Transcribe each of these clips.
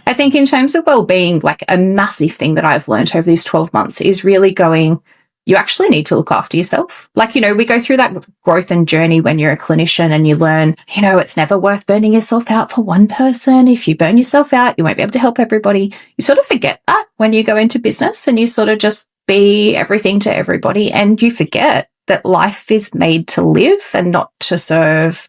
I think in terms of well-being, like a massive thing that I've learned over these 12 months is really going, you actually need to look after yourself. Like, we go through that growth and journey when you're a clinician and you learn, it's never worth burning yourself out for one person. If you burn yourself out, you won't be able to help everybody. You sort of forget that when you go into business and you sort of just be everything to everybody, and you forget that life is made to live and not to serve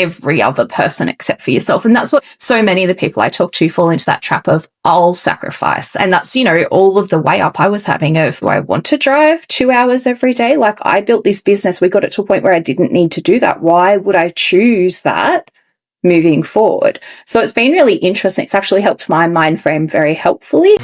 every other person except for yourself. And that's what so many of the people I talk to fall into, that trap of I'll sacrifice. And that's, all of the way up I was having of, do I want to drive 2 hours every day? Like, I built this business. We got it to a point where I didn't need to do that. Why would I choose that moving forward? So it's been really interesting. It's actually helped my mind frame very helpfully.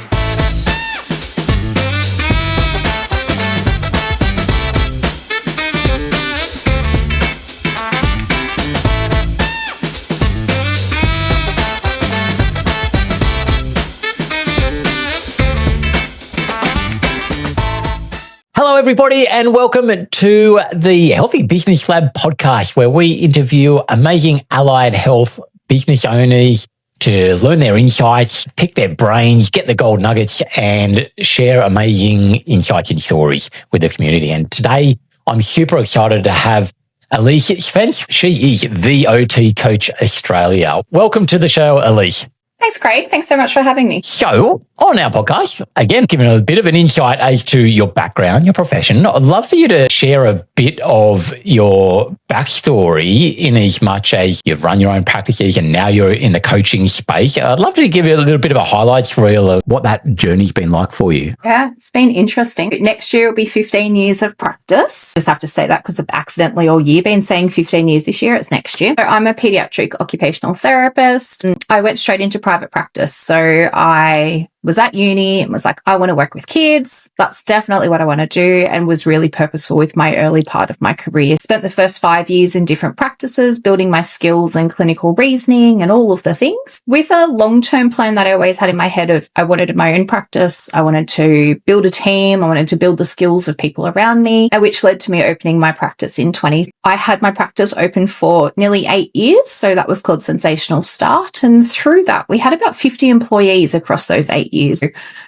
Hello, everybody, and welcome to the Healthy Business Lab podcast, where we interview amazing allied health business owners to learn their insights, pick their brains, get the gold nuggets, and share amazing insights and stories with the community. And today, I'm super excited to have Alyce Svensk. She is the OT Coach Australia. Welcome to the show, Alyce. Thanks, Craig. Thanks so much for having me. So, on our podcast, again, giving a bit of an insight as to your background, your profession, I'd love for you to share a bit of your backstory in as much as you've run your own practices and now you're in the coaching space. I'd love to give you a little bit of a highlights reel of what that journey's been like for you. Yeah, it's been interesting. Next year will be 15 years of practice. Just have to say that because I've accidentally all year been saying 15 years this year. It's next year. So I'm a pediatric occupational therapist, and I went straight into private practice. So I was at uni and was like, I want to work with kids. That's definitely what I want to do, and was really purposeful with my early part of my career. Spent the first 5 years in different practices, building my skills and clinical reasoning and all of the things, with a long-term plan that I always had in my head of I wanted my own practice. I wanted to build a team. I wanted to build the skills of people around me, which led to me opening my practice in 20. I had my practice open for nearly 8 years. So that was called Sensational Start. And through that, we had about 50 employees across those 8 years.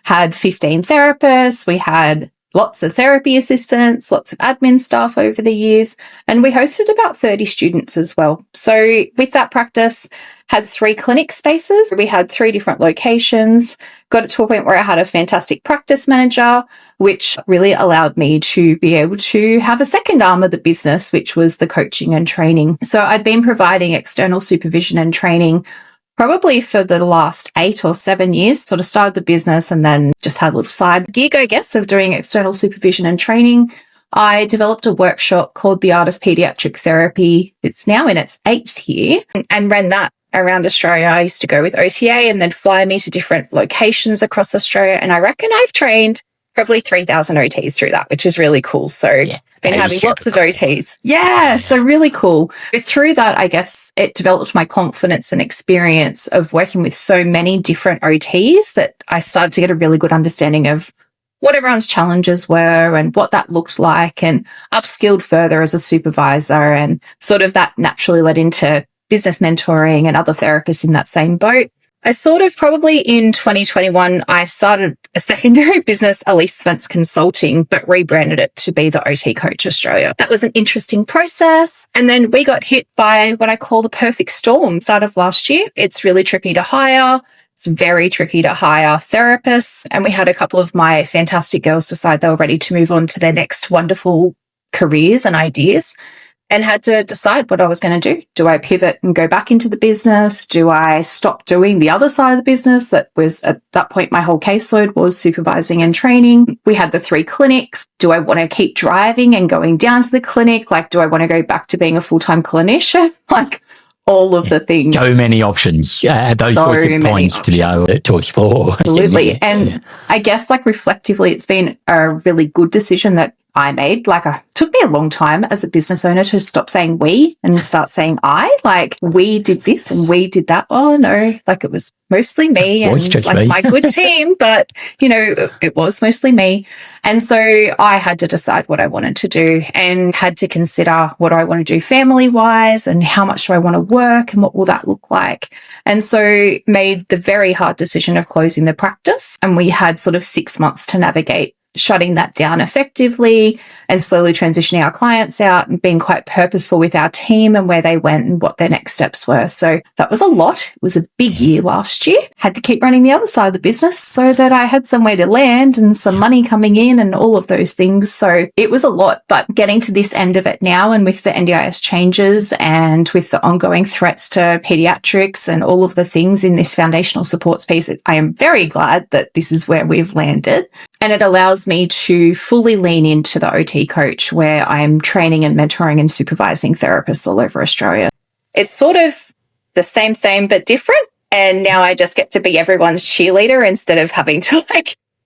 Had 15 therapists. We had lots of therapy assistants, lots of admin staff over the years, and we hosted about 30 students as well. So with that practice, had 3 clinic spaces. We had 3 different locations, got it to a point where I had a fantastic practice manager, which really allowed me to be able to have a second arm of the business, which was the coaching and training. So I'd been providing external supervision and training probably for the last 8 or 7 years. Sort of started the business and then just had a little side gig, I guess, of doing external supervision and training. I developed a workshop called The Art of Pediatric Therapy. It's now in its 8th year, and ran that around Australia. I used to go with OTA and then fly me to different locations across Australia. And I reckon I've trained probably 3,000 OTs through that, which is really cool. So been having lots of OTs. Yeah, so really cool. Through that, I guess it developed my confidence and experience of working with so many different OTs that I started to get a really good understanding of what everyone's challenges were and what that looked like, and upskilled further as a supervisor. And sort of that naturally led into business mentoring and other therapists in that same boat. I sort of probably in 2021, I started a secondary business, Alyce Svensk Consulting, but rebranded it to be the OT Coach Australia. That was an interesting process. And then we got hit by what I call the perfect storm start of last year. It's really tricky to hire. It's very tricky to hire therapists. And we had a couple of my fantastic girls decide they were ready to move on to their next wonderful careers and ideas, and had to decide what I was going to do. Do I pivot and go back into the business? Do I stop doing the other side of the business? That was, at that point, my whole caseload was supervising and training. We had the 3 clinics. Do I want to keep driving and going down to the clinic? Like, do I want to go back to being a full-time clinician? Like, all of the things. So many options. Those sorts of points to be able to explore. Absolutely. And I guess, like, reflectively, it's been a really good decision that I made. Like, it took me a long time as a business owner to stop saying we and start saying I. Like, we did this and we did that. Oh no, like it was mostly me and like my good team, but it was mostly me. And so I had to decide what I wanted to do and had to consider what I want to do family wise and how much do I want to work and what will that look like. And so made the very hard decision of closing the practice. And we had sort of 6 months to navigate shutting that down effectively and slowly transitioning our clients out and being quite purposeful with our team and where they went and what their next steps were. So that was a lot. It was a big year last year. Had to keep running the other side of the business so that I had somewhere to land and some money coming in and all of those things. So it was a lot, but getting to this end of it now and with the NDIS changes and with the ongoing threats to pediatrics and all of the things in this foundational supports piece, I am very glad that this is where we've landed. And it allows me to fully lean into the OT coach where I'm training and mentoring and supervising therapists all over Australia. It's sort of the same, but different. And now I just get to be everyone's cheerleader instead of having to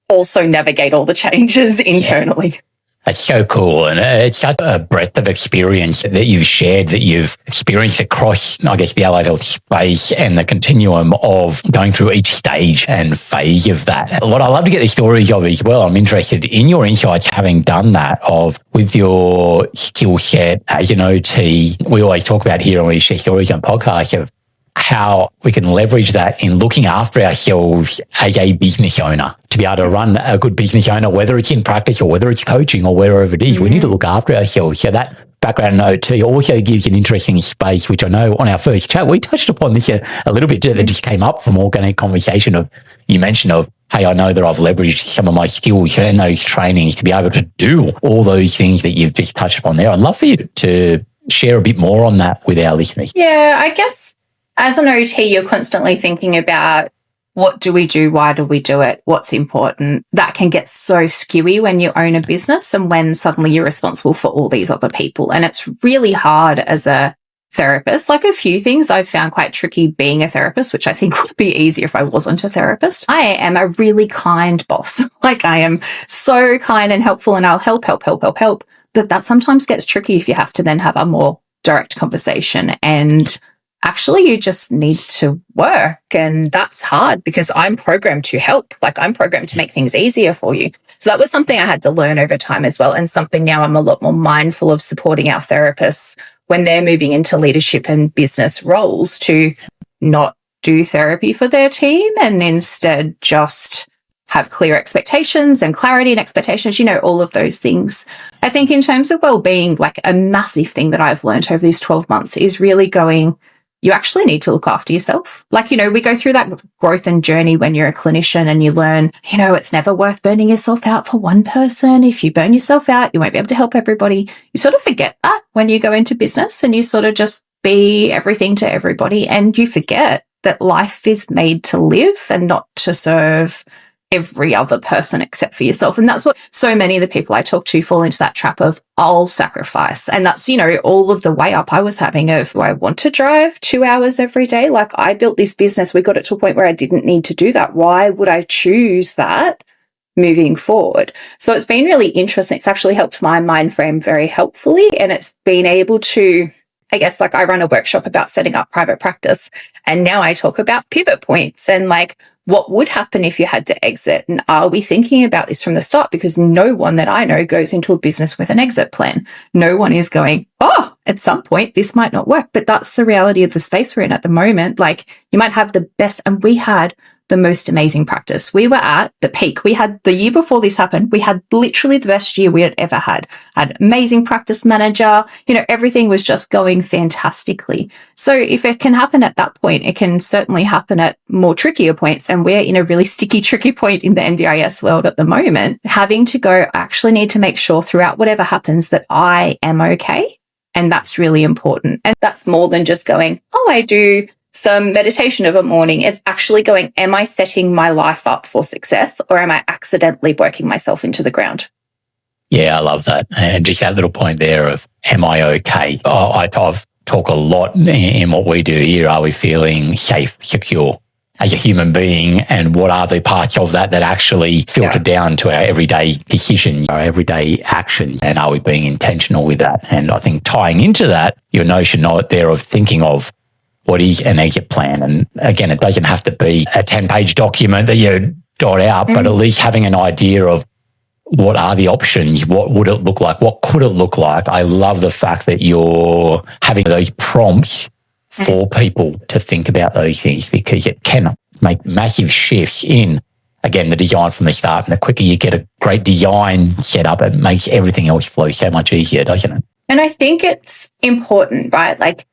also navigate all the changes internally. That's so cool. And it's such a breadth of experience that you've shared, that you've experienced across, I guess, the allied health space and the continuum of going through each stage and phase of that. What I love to get the stories of as well, I'm interested in your insights having done that of with your skill set as an OT. We always talk about here and we share stories on podcasts of how we can leverage that in looking after ourselves as a business owner to be able to run a good business owner, whether it's in practice or whether it's coaching or wherever it is. We need to look after ourselves. So that background in OT also gives an interesting space, which I know on our first chat, we touched upon this a little bit that just came up from organic conversation of, you mentioned of, hey, I know that I've leveraged some of my skills and those trainings to be able to do all those things that you've just touched upon there. I'd love for you to share a bit more on that with our listeners. Yeah, I guess as an OT, you're constantly thinking about what do we do? Why do we do it? What's important? That can get so skewy when you own a business and when suddenly you're responsible for all these other people. And it's really hard as a therapist. Like, a few things I've found quite tricky being a therapist, which I think would be easier if I wasn't a therapist. I am a really kind boss. Like, I am so kind and helpful and I'll help. But that sometimes gets tricky if you have to then have a more direct conversation, and actually you just need to work. And that's hard because I'm programmed to help. Like, I'm programmed to make things easier for you. So that was something I had to learn over time as well. And something now I'm a lot more mindful of supporting our therapists when they're moving into leadership and business roles to not do therapy for their team and instead just have clear expectations and clarity and expectations, all of those things. I think in terms of well-being, like a massive thing that I've learned over these 12 months is really going, you actually need to look after yourself. Like, we go through that growth and journey when you're a clinician and you learn, it's never worth burning yourself out for one person. If you burn yourself out, you won't be able to help everybody. You sort of forget that when you go into business and you sort of just be everything to everybody, and you forget that life is made to live and not to serve every other person except for yourself. And that's what so many of the people I talk to fall into, that trap of I'll sacrifice. And that's, all of the way up I was having of, do I want to drive 2 hours every day? Like, I built this business. We got it to a point where I didn't need to do that. Why would I choose that moving forward? So it's been really interesting. It's actually helped my mind frame very helpfully. And it's been able to, I guess, like, I run a workshop about setting up private practice, and now I talk about pivot points and like, what would happen if you had to exit? And are we thinking about this from the start? Because no one that I know goes into a business with an exit plan. No one is going, at some point this might not work. But that's the reality of the space we're in at the moment. Like, you might have the best, and we had the most amazing practice. We were at the peak. We had, the year before this happened, we had literally the best year we had ever had. Had amazing practice manager, everything was just going fantastically. So if it can happen at that point, it can certainly happen at more trickier points. And we're in a really sticky, tricky point in the NDIS world at the moment, having to go, I actually need to make sure throughout whatever happens that I am okay. And that's really important. And that's more than just going, I do some meditation of a morning. It's actually going, am I setting my life up for success, or am I accidentally working myself into the ground? Yeah, I love that. And just that little point there of, am I okay? I've talk a lot in what we do here. Are we feeling safe, secure? as a human being, and what are the parts of that that actually filter down to our everyday decisions, our everyday actions, and are we being intentional with that? And I think tying into that, your notion there of thinking of what is an exit plan. And again, it doesn't have to be a 10-page document that you dot out, but at least having an idea of what are the options, what would it look like, what could it look like. I love the fact that you're having those prompts for people to think about those things, because it can make massive shifts in, again, the design from the start. And the quicker you get a great design set up, it makes everything else flow so much easier, doesn't it? And I think it's important, right? Like,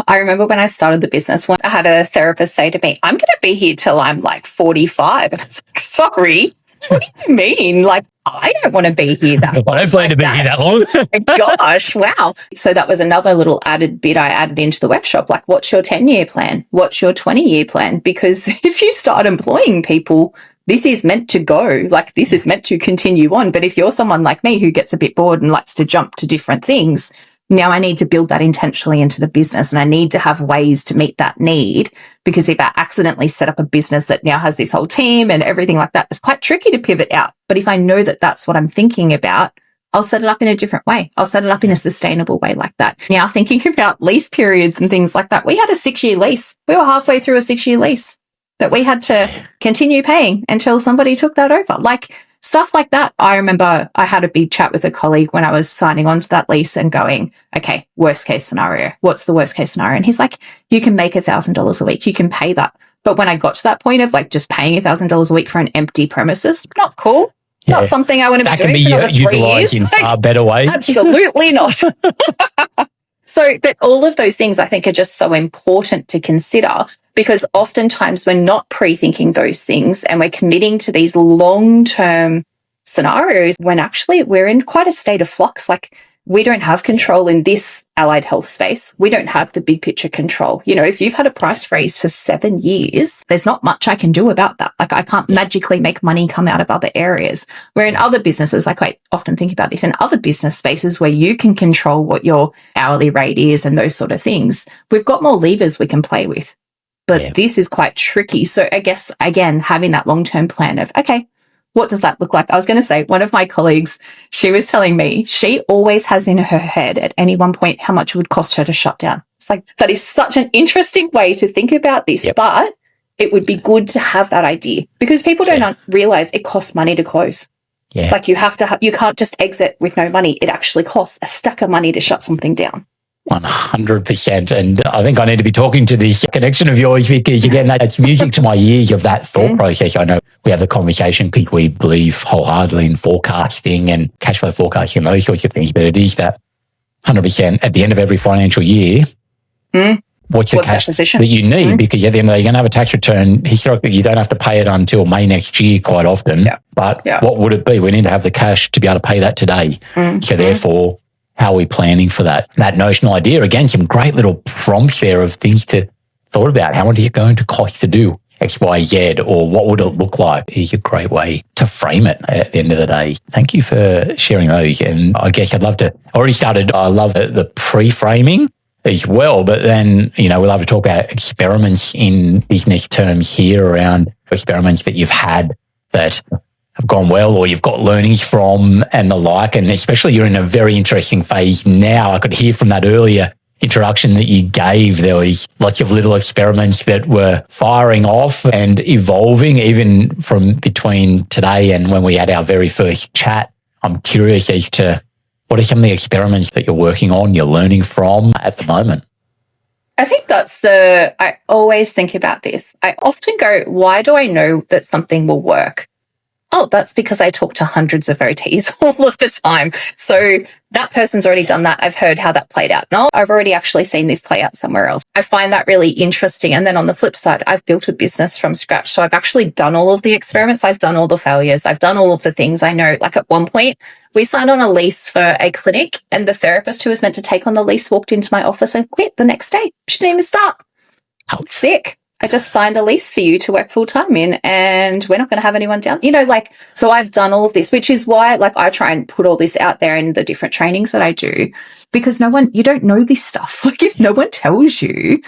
I remember when I started the business, when I had a therapist say to me, I'm going to be here till I'm like 45. And I was like, sorry, what do you mean? Like, I don't want to be here that long. I don't plan to be here that long. Gosh, wow. So that was another little added bit I added into the workshop. Like, what's your 10-year plan? What's your 20-year plan? Because if you start employing people, this is meant to go. Like, this is meant to continue on. But if you're someone like me who gets a bit bored and likes to jump to different things, now I need to build that intentionally into the business, and I need to have ways to meet that need, because if I accidentally set up a business that now has this whole team and everything like that, it's quite tricky to pivot out. But if I know that that's what I'm thinking about, I'll set it up in a different way. I'll set it up in a sustainable way like that. Now, thinking about lease periods and things like that, we had a 6-year lease. We were halfway through a 6-year lease that we had to continue paying until somebody took that over. Like, stuff like that. I remember I had a big chat with a colleague when I was signing on to that lease and going, okay, worst case scenario. What's the worst case scenario? And he's like, you can make $1,000 a week. You can pay that. But when I got to that point of like just paying $1,000 a week for an empty premises, not cool. Yeah. Not something I want to be doing for another 3 years. That can be utilised in far better ways. Absolutely not. So, but all of those things I think are just so important to consider, because oftentimes we're not pre-thinking those things and we're committing to these long-term scenarios when actually we're in quite a state of flux. Like, we don't have control in this allied health space. We don't have the big picture control. You know, if you've had a price freeze for 7 years, there's not much I can do about that. Like, I can't magically make money come out of other areas. Where in other businesses, like, I often think about this, in other business spaces where you can control what your hourly rate is and those sort of things, we've got more levers we can play with. But this is quite tricky. So I guess, again, having that long-term plan of, okay, what does that look like? I was going to say, one of my colleagues, she was telling me she always has in her head at any one point how much it would cost her to shut down. It's like, that is such an interesting way to think about this, but it would be good to have that idea, because people don't realize it costs money to close. Yeah. Like, you have to, you can't just exit with no money. It actually costs a stack of money to shut something down. 100%. And I think I need to be talking to this connection of yours, because again, that's music to my ears of that thought process. I know we have the conversation because we believe wholeheartedly in forecasting and cash flow forecasting and those sorts of things, but it is that 100% at the end of every financial year, what's the cash that you need? Because at the end of the day, you're going to have a tax return. Historically, you don't have to pay it until May next year quite often. But what would it be? We need to have the cash to be able to pay that today. So therefore, how are we planning for that? That notional idea, again, some great little prompts there of things to thought about. How much is it going to cost to do X, Y, Z, or what would it look like? Is a great way to frame it at the end of the day. Thank you for sharing those. And I guess I'd love to, I love the pre-framing as well, but then, you know, we'll have to talk about experiments in business terms here around experiments that you've had that have gone well or you've got learnings from and the like. And especially you're in a very interesting phase now. I could hear from that earlier introduction that you gave, there was lots of little experiments that were firing off and evolving even from between today and when we had our very first chat. I'm curious as to what are some of the experiments that you're working on, you're learning from at the moment? I think I always think about this. I often go, why do I know that something will work? Oh, that's because I talk to hundreds of OTs all of the time. So that person's already done that. I've heard how that played out. No, I've already actually seen this play out somewhere else. I find that really interesting. And then on the flip side, I've built a business from scratch. So I've actually done all of the experiments. I've done all the failures. I've done all of the things I know. Like at one point, we signed on a lease for a clinic and the therapist who was meant to take on the lease walked into my office and quit the next day. She didn't even start. I was sick. I just signed a lease for you to work full time in and we're not going to have anyone down. You know, like, so I've done all of this, which is why, like, I try and put all this out there in the different trainings that I do, because you don't know this stuff. Like, if no one tells you,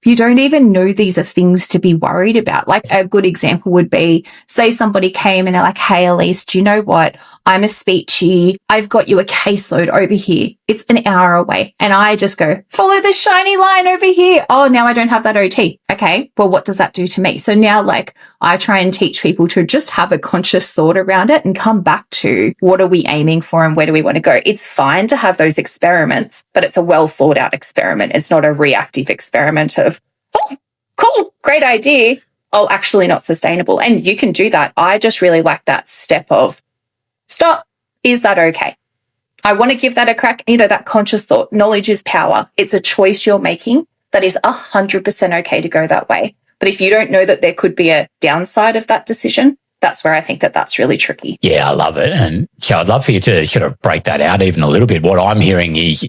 You don't even know these are things to be worried about. Like a good example would be, say somebody came and they're like, hey, Alyce, do you know what? I'm a speechy. I've got you a caseload over here. It's an hour away. And I just go, follow the shiny line over here. Oh, now I don't have that OT. Okay. Well, what does that do to me? So now like I try and teach people to just have a conscious thought around it and come back to what are we aiming for and where do we want to go? It's fine to have those experiments, but it's a well thought out experiment. It's not a reactive experiment of, oh, cool, great idea. Oh, actually not sustainable. And you can do that. I just really like that step of stop. Is that okay? I want to give that a crack. You know, that conscious thought. Knowledge is power. It's a choice you're making that is 100% okay to go that way. But if you don't know that there could be a downside of that decision, that's where I think that that's really tricky. Yeah, I love it. And so I'd love for you to sort of break that out even a little bit. What I'm hearing is,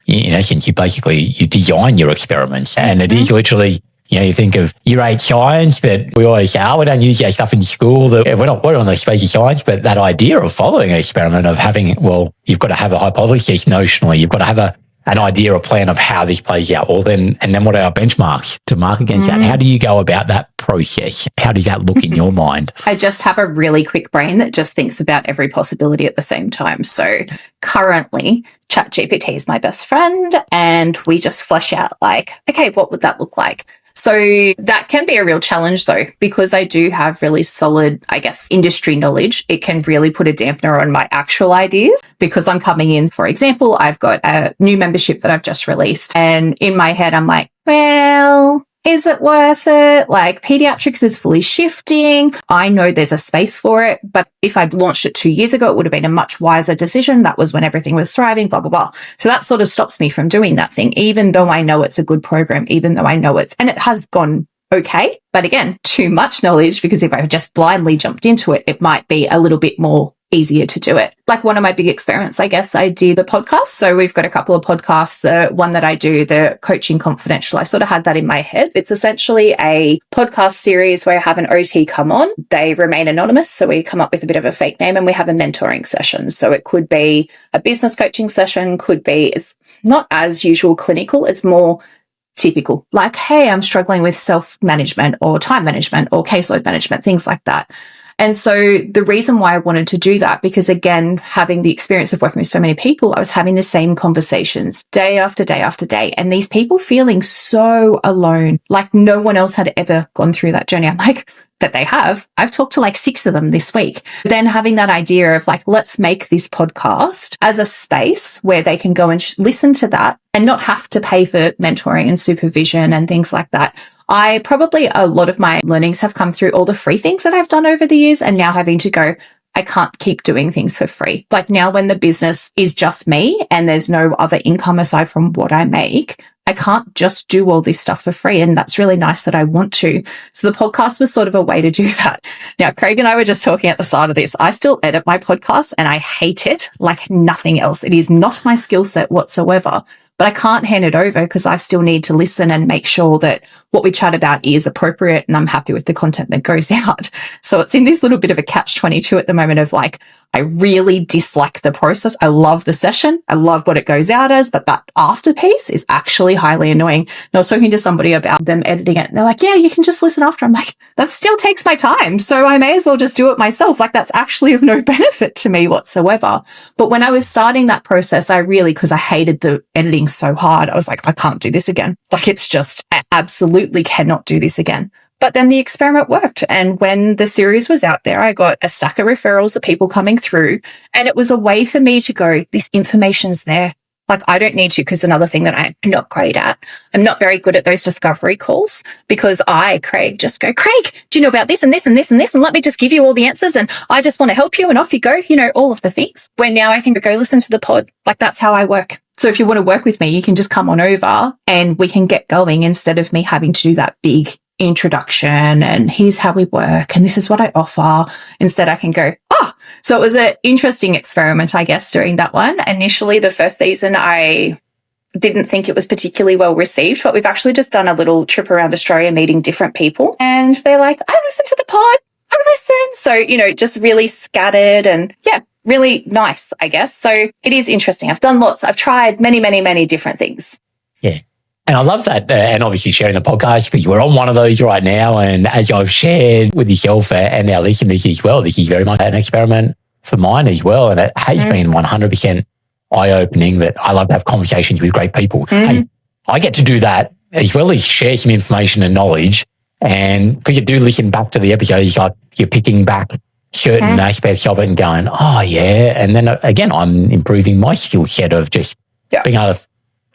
in essence, you design your experiments, and it is literally, you know, you think of year 8 science that we always say, oh, we don't use that stuff in school. That we're on the space of science, but that idea of following an experiment of having, well, you've got to have a hypothesis notionally. You've got to have an idea, a plan of how this plays out. Well, and then what are our benchmarks to mark against that? How do you go about that process? How does that look in your mind? I just have a really quick brain that just thinks about every possibility at the same time. So currently, ChatGPT is my best friend, and we just flesh out like, okay, what would that look like? So that can be a real challenge though, because I do have really solid, I guess, industry knowledge. It can really put a dampener on my actual ideas because I'm coming in, for example, I've got a new membership that I've just released, and in my head, I'm like, well, is it worth it? Like pediatrics is fully shifting. I know there's a space for it, but if I'd launched it 2 years ago, it would have been a much wiser decision. That was when everything was thriving, blah, blah, blah. So that sort of stops me from doing that thing, even though I know it's a good program, even though I know and it has gone okay. But again, too much knowledge, because if I just blindly jumped into it, it might be a little bit more easier to do it. Like one of my big experiments, I guess, I did the podcast. So we've got a couple of podcasts. The one that I do, the Coaching Confidential, I sort of had that in my head. It's essentially a podcast series where I have an OT come on. They remain anonymous. So we come up with a bit of a fake name and we have a mentoring session. So it could be a business coaching session, could be, it's not as usual clinical. It's more typical, like, hey, I'm struggling with self-management or time management or caseload management, things like that. And so the reason why I wanted to do that, because again, having the experience of working with so many people, I was having the same conversations day after day after day. And these people feeling so alone, like no one else had ever gone through that journey. I'm like, that they have. I've talked to like 6 of them this week. Then having that idea of like, let's make this podcast as a space where they can go and listen to that and not have to pay for mentoring and supervision and things like that. A lot of my learnings have come through all the free things that I've done over the years, and now having to go, I can't keep doing things for free. Like now when the business is just me and there's no other income aside from what I make, I can't just do all this stuff for free. And that's really nice that I want to. So the podcast was sort of a way to do that. Now, Craig and I were just talking at the start of this. I still edit my podcast and I hate it like nothing else. It is not my skill set whatsoever. But I can't hand it over because I still need to listen and make sure that what we chat about is appropriate and I'm happy with the content that goes out. So it's in this little bit of a catch-22 at the moment of like, I really dislike the process. I love the session. I love what it goes out as, but that after piece is actually highly annoying. And I was talking to somebody about them editing it and they're like, yeah, you can just listen after. I'm like, that still takes my time. So I may as well just do it myself. Like that's actually of no benefit to me whatsoever. But when I was starting that process, because I hated the editing so hard, I was like, I can't do this again. Like it's just, I absolutely cannot do this again. But then the experiment worked. And when the series was out there, I got a stack of referrals of people coming through. And it was a way for me to go, this information's there. Like I don't need to, because another thing that I'm not great at, I'm not very good at those discovery calls because Craig, just go, Craig, do you know about this and this and this and this? And let me just give you all the answers. And I just want to help you. And off you go, all of the things. When now I can go listen to the pod. Like that's how I work. So if you want to work with me, you can just come on over and we can get going instead of me having to do that big introduction and here's how we work and this is what I offer. Instead, I can go, so it was an interesting experiment, I guess, during that one. Initially, the first season, I didn't think it was particularly well received, but we've actually just done a little trip around Australia meeting different people. And they're like, I listen to the pod, I listen. So, just really scattered and really nice, I guess. So it is interesting. I've done lots. I've tried many, many, many different things. Yeah. And I love that, and obviously sharing the podcast because we're on one of those right now. And as I've shared with yourself and our listeners as well, this is very much an experiment for mine as well. And it has been 100% eye-opening that I love to have conversations with great people. Hey, I get to do that as well as share some information and knowledge. And because you do listen back to the episodes, like you're picking back certain aspects of it and going, oh, yeah. And then again, I'm improving my skill set of just being able to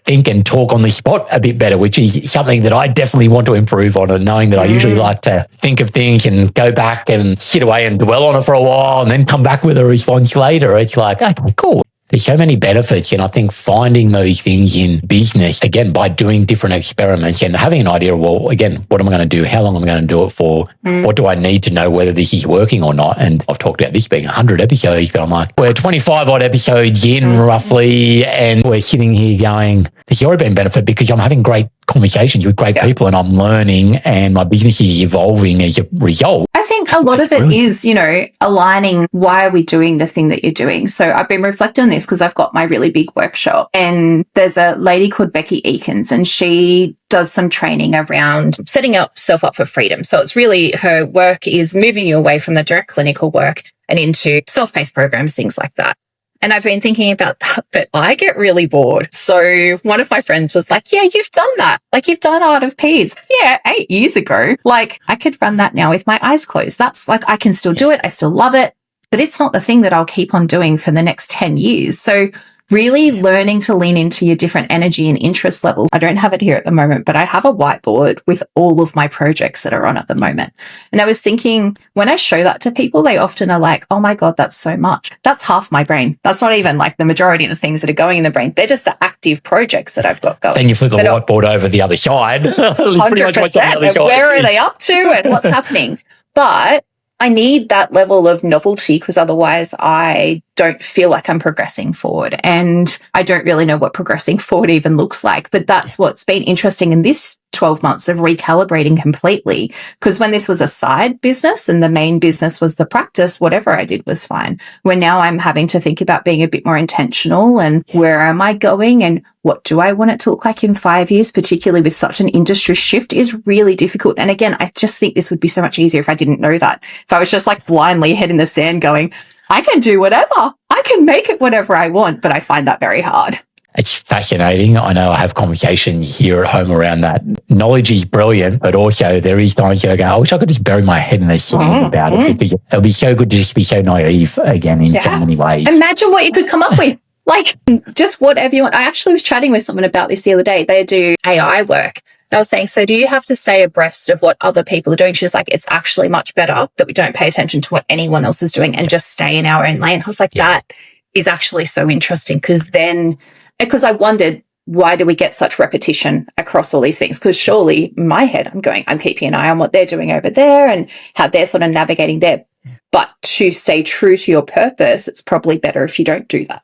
think and talk on the spot a bit better, which is something that I definitely want to improve on, and knowing that I usually like to think of things and go back and sit away and dwell on it for a while and then come back with a response later. It's like, okay, cool. There's so many benefits, and I think finding those things in business, again, by doing different experiments and having an idea of, well, again, what am I going to do? How long am I going to do it for? What do I need to know whether this is working or not? And I've talked about this being 100 episodes, but I'm like, we're 25 odd episodes in roughly, and we're sitting here going, there's already been benefit because I'm having great conversations with great people and I'm learning and my business is evolving as a result. I think a lot of it is, you know, aligning why are we doing the thing that you're doing. So I've been reflecting on this because I've got my really big workshop, and there's a lady called Becky Eakins, and she does some training around setting yourself up for freedom. So it's really, her work is moving you away from the direct clinical work and into self-paced programs, things like that. And I've been thinking about that, but I get really bored. So one of my friends was like, yeah, you've done that. Like, you've done Art of Peas. Yeah, 8 years ago. Like, I could run that now with my eyes closed. That's like, I can still do it. I still love it, but it's not the thing that I'll keep on doing for the next 10 years. So really learning to lean into your different energy and interest levels. I don't have it here at the moment, but I have a whiteboard with all of my projects that are on at the moment. And I was thinking, when I show that to people, they often are like, oh my God, that's so much. That's half my brain. That's not even like the majority of the things that are going in the brain. They're just the active projects that I've got going. Then you flip the whiteboard over the other side. 100%. Where are they up to and what's happening? But I need that level of novelty because otherwise I don't feel like I'm progressing forward, and I don't really know what progressing forward even looks like. But that's what's been interesting in this 12 months of recalibrating completely, because when this was a side business and the main business was the practice, whatever I did was fine. Where now I'm having to think about being a bit more intentional and where am I going and what do I want it to look like in 5 years, particularly with such an industry shift, is really difficult. And again, I just think this would be so much easier if I didn't know that. If I was just like blindly head in the sand going, I can do whatever. I can make it whatever I want, but I find that very hard. It's fascinating. I know I have conversations here at home around that. Knowledge is brilliant, but also there is times where I go, I wish I could just bury my head in the sand about it, because it would be so good to just be so naive again in so many ways. Imagine what you could come up with. Like, just whatever you want. I actually was chatting with someone about this the other day. They do AI work. I was saying, so do you have to stay abreast of what other people are doing? She's like, it's actually much better that we don't pay attention to what anyone else is doing and just stay in our own lane. I was like, that is actually so interesting, because I wondered, why do we get such repetition across all these things? Because surely in my head, I'm keeping an eye on what they're doing over there and how they're sort of navigating there. But to stay true to your purpose, it's probably better if you don't do that.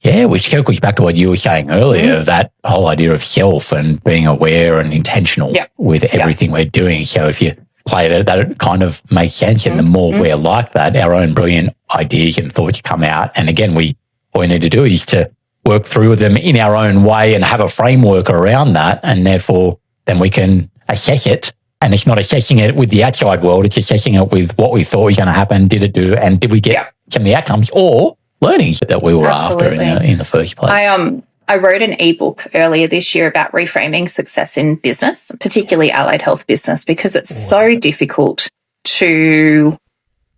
Yeah, which goes back to what you were saying earlier, that whole idea of self and being aware and intentional with everything we're doing. So if you play it, that kind of makes sense. And the more we're like that, our own brilliant ideas and thoughts come out. And again, all we need to do is to work through them in our own way and have a framework around that. And therefore, then we can assess it. And it's not assessing it with the outside world. It's assessing it with what we thought was going to happen. Did it do? And did we get some of the outcomes or learnings that we were after in the first place? I wrote an ebook earlier this year about reframing success in business, particularly allied health business, because it's so difficult to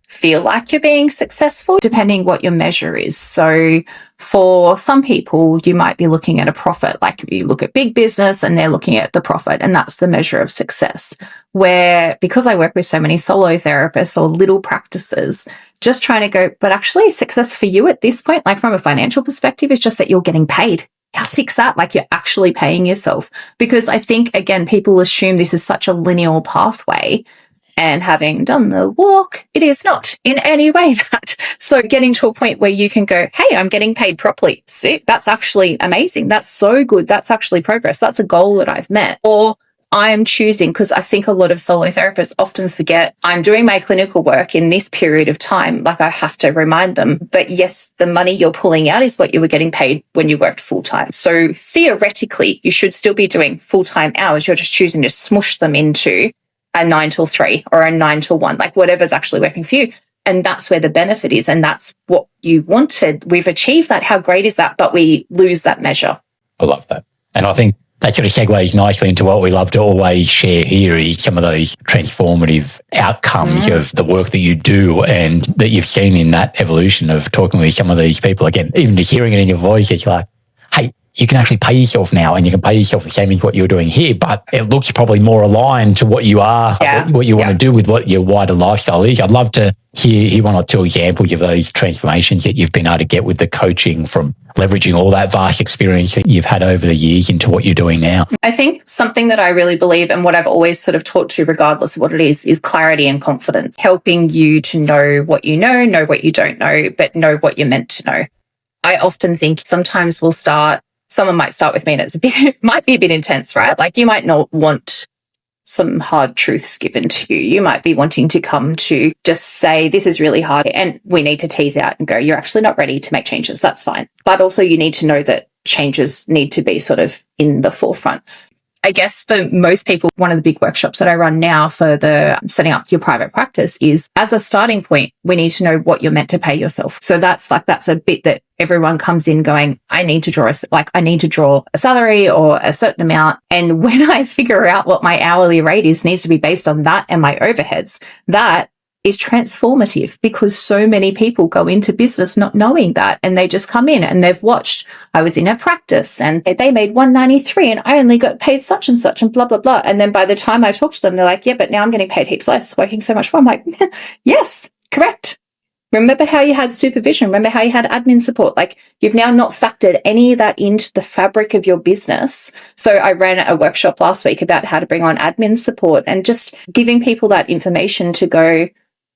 feel like you're being successful depending what your measure is. So for some people, you might be looking at a profit, like you look at big business and they're looking at the profit, and that's the measure of success. Where, because I work with so many solo therapists or little practices, just trying to go, but actually success for you at this point, like from a financial perspective, is just that you're getting paid. How sick's that? Like, you're actually paying yourself. Because I think, again, people assume this is such a linear pathway. And having done the walk, it is not in any way that. So getting to a point where you can go, hey, I'm getting paid properly. Sick. That's actually amazing. That's so good. That's actually progress. That's a goal that I've met. Or I am choosing, because I think a lot of solo therapists often forget, I'm doing my clinical work in this period of time. Like, I have to remind them. But yes, the money you're pulling out is what you were getting paid when you worked full time. So theoretically, you should still be doing full-time hours. You're just choosing to smush them into a 9 till 3 or a 9 till 1, like whatever's actually working for you. And that's where the benefit is. And that's what you wanted. We've achieved that. How great is that? But we lose that measure. I love that. And I think that sort of segues nicely into what we love to always share here is some of those transformative outcomes of the work that you do and that you've seen in that evolution of talking with some of these people. Again, even just hearing it in your voice, it's like, hey, you can actually pay yourself now and you can pay yourself the same as what you're doing here, but it looks probably more aligned to what you are, what you want to do with what your wider lifestyle is. I'd love to hear one or two examples of those transformations that you've been able to get with the coaching, from leveraging all that vast experience that you've had over the years into what you're doing now. I think something that I really believe, and what I've always sort of taught to regardless of what it is clarity and confidence, helping you to know what you know what you don't know, but know what you're meant to know. I often think sometimes someone might start with me and it might be a bit intense, right? Like, you might not want some hard truths given to you. You might be wanting to come to just say, this is really hard and we need to tease out and go, you're actually not ready to make changes. That's fine. But also you need to know that changes need to be sort of in the forefront. I guess for most people, one of the big workshops that I run now for the setting up your private practice is, as a starting point, we need to know what you're meant to pay yourself. So that's a bit that everyone comes in going, I need to draw a salary or a certain amount. And when I figure out what my hourly rate is, needs to be based on that and my overheads. That is transformative, because so many people go into business not knowing that, and they just come in and they've watched, I was in a practice and they made $193 and I only got paid such and such and blah, blah, blah. And then by the time I talk to them, they're like, yeah, but now I'm getting paid heaps less, working so much more. I'm like, yes, correct. Remember how you had supervision? Remember how you had admin support? Like, you've now not factored any of that into the fabric of your business. So I ran a workshop last week about how to bring on admin support, and just giving people that information to go,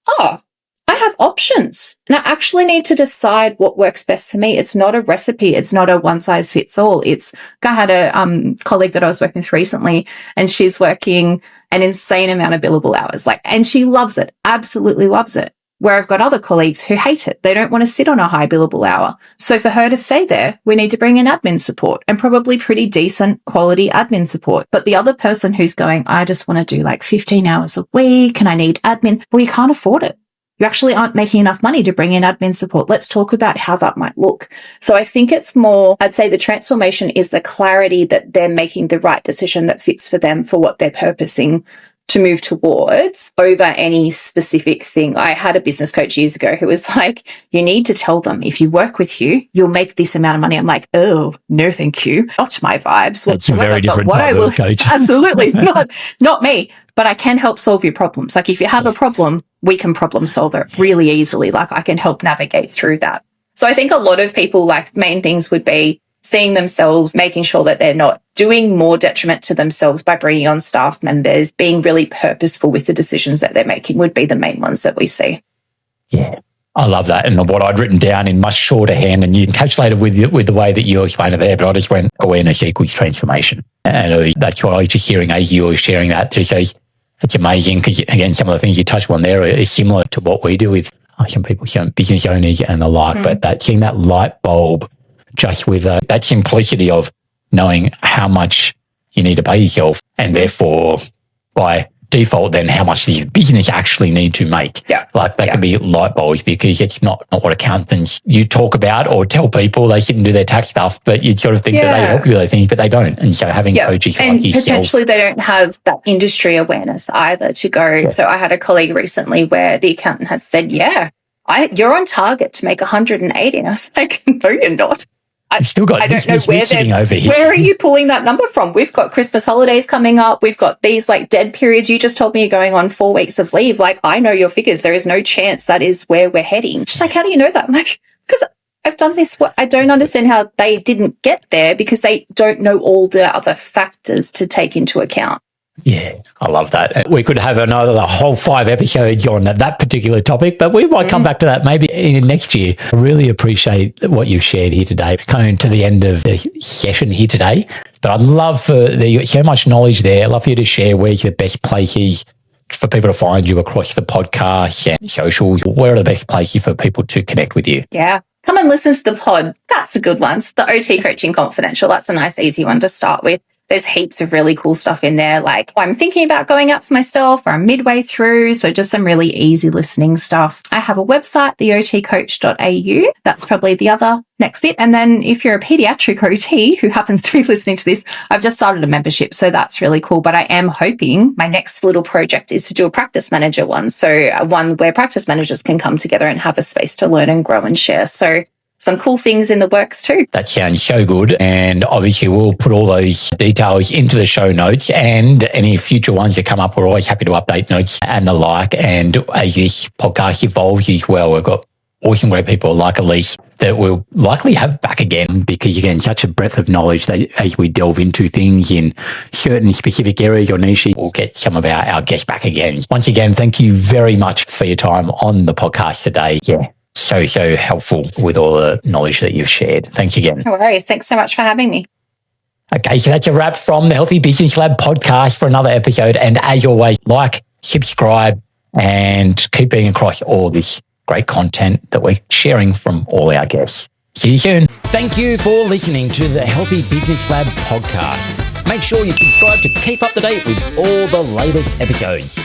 oh, I have options and I actually need to decide what works best for me. It's not a recipe. It's not a one size fits all. I had a colleague that I was working with recently, and she's working an insane amount of billable hours, and she loves it, absolutely loves it. Where I've got other colleagues who hate it. They don't want to sit on a high billable hour. So for her to stay there, we need to bring in admin support, and probably pretty decent quality admin support. But the other person who's going, I just want to do 15 hours a week and I need admin. Well, you can't afford it. You actually aren't making enough money to bring in admin support. Let's talk about how that might look. So I think it's more, I'd say the transformation is the clarity that they're making the right decision that fits for them, for what they're purposing to move towards, over any specific thing. I had a business coach years ago who was like, you need to tell them, if you work with you, you'll make this amount of money. I'm like, oh, no, thank you. Not my vibes. That's a very different type of coach. Absolutely. Not me. But I can help solve your problems. If you have a problem, we can problem solve it really easily. I can help navigate through that. So I think a lot of people, main things would be seeing themselves, making sure that they're not doing more detriment to themselves by bringing on staff members, being really purposeful with the decisions that they're making would be the main ones that we see. Yeah, I love that. And what I'd written down in much shorter hand, and you encapsulated with the way that you explained it there, but I just went, awareness equals transformation. And that's what I was just hearing as you were sharing that. It's amazing, because, again, some of the things you touched on there are similar to what we do with some people, some business owners and the like, but seeing that light bulb, just with that simplicity of knowing how much you need to pay yourself, and therefore by default then how much does the business actually need to make. Can be light bulbs, because it's not what accountants you talk about or tell people. They sit and do their tax stuff, but you sort of think that they help you with those things, but they don't. And so having coaches like yourself. And potentially they don't have that industry awareness either to go. Yeah. So I had a colleague recently where the accountant had said, you're on target to make 180. And I was like, no, you're not. I don't know where are you pulling that number from? We've got Christmas holidays coming up. We've got these dead periods. You just told me you're going on 4 weeks of leave. I know your figures. There is no chance that is where we're heading. She's like, how do you know that? I'm like, because I've done this. I don't understand how they didn't get there, because they don't know all the other factors to take into account. Yeah, I love that. We could have the whole 5 episodes on that particular topic, but we might come back to that maybe in next year. I really appreciate what you've shared here today. Coming to the end of the session here today, but I'd love so much knowledge there. I'd love for you to share where's the best places for people to find you across the podcast and socials. Where are the best places for people to connect with you? Yeah. Come and listen to the pod. That's a good one. The OT Coaching Confidential. That's a nice, easy one to start with. There's heaps of really cool stuff in there. Like I'm thinking about going out for myself or I'm midway through. So just some really easy listening stuff. I have a website, theotcoach.au. That's probably the other next bit. And then if you're a pediatric OT who happens to be listening to this, I've just started a membership. So that's really cool. But I am hoping my next little project is to do a practice manager one. So one where practice managers can come together and have a space to learn and grow and share. So some cool things in the works too. That sounds so good. And obviously we'll put all those details into the show notes, and any future ones that come up, we're always happy to update notes and the like. And as this podcast evolves as well, we've got awesome great people like Alyce that we'll likely have back again, because you're getting such a breadth of knowledge that as we delve into things in certain specific areas or niches, we'll get some of our guests back again. Once again, thank you very much for your time on the podcast today. Yeah. So helpful with all the knowledge that you've shared. Thanks again. No worries. Thanks so much for having me. Okay, so that's a wrap from the Healthy Business Lab podcast for another episode. And as always, like, subscribe, and keep being across all this great content that we're sharing from all our guests. See you soon. Thank you for listening to the Healthy Business Lab podcast. Make sure you subscribe to keep up to date with all the latest episodes.